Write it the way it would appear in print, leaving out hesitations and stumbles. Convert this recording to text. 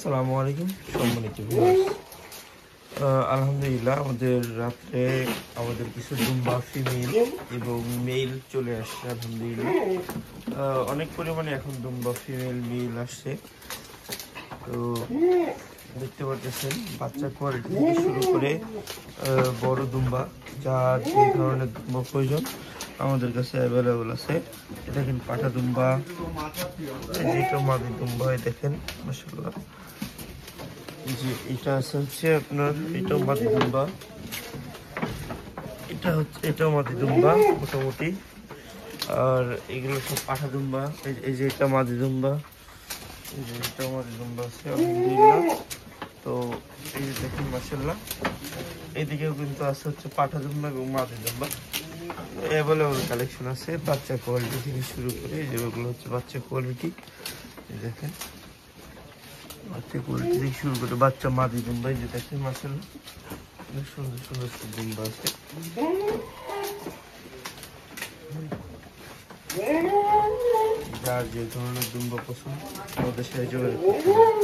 আসসালামু আলাইকুম সম্মানিত ভিউয়ার্স। আলহামদুলিল্লাহ আমাদের রাত্রে আমাদের কিছু দুম্বা ফিমেল এবং মেল চলে আসছে। আলহামদুলিল্লাহ অনেক পরিমাণে এখন দুম্বা ফিমেল মেল আসছে। তো দেখতে পাচ্ছেন বাচ্চা কোয়ালিটি থেকে শুরু করে বড় দুম্বা, যার যে ধরনের দুম্বা প্রয়োজন আমাদের কাছে অ্যাভেলেবল আছে। দেখেন পাঠা দুম্বা, যেটা মাদি দুম্বা, দেখেন মাশাআল্লাহ। যে এটা হচ্ছে আপনার এটাও মাদি দুম্বা, এটাও মাদি দুম্বা মোটামুটি। আর এগুলো সব পাঠা দুম্বা। এই যে এটা মাদি দুম্বা, এই যে এটাও মাদি দুম্বা আছে আলহামদুলিল্লাহ। তো এই যে দেখেন মাশাআল্লাহ, এইদিকেও কিন্তু আছে হচ্ছে পাঠা দুম্বা এবং মাদি দুম্বা। অ্যাভেলেবল কালেকশন আছে বাচ্চা কোয়ালিটি থেকে শুরু করে। যেগুলো হচ্ছে বাচ্চা কোয়ালিটি, দেখেন বাচ্চা কোয়ালিটি থেকে শুরু করে বাচ্চা মাদি দুম্বা। এই যে দেখেন মাশাআল্লাহ অনেক সুন্দর সুন্দর দুম্বা আছে। যার যে ধরনের দুম্বা পছন্দ আমাদের সাথে যোগাযোগ করতে পারেন।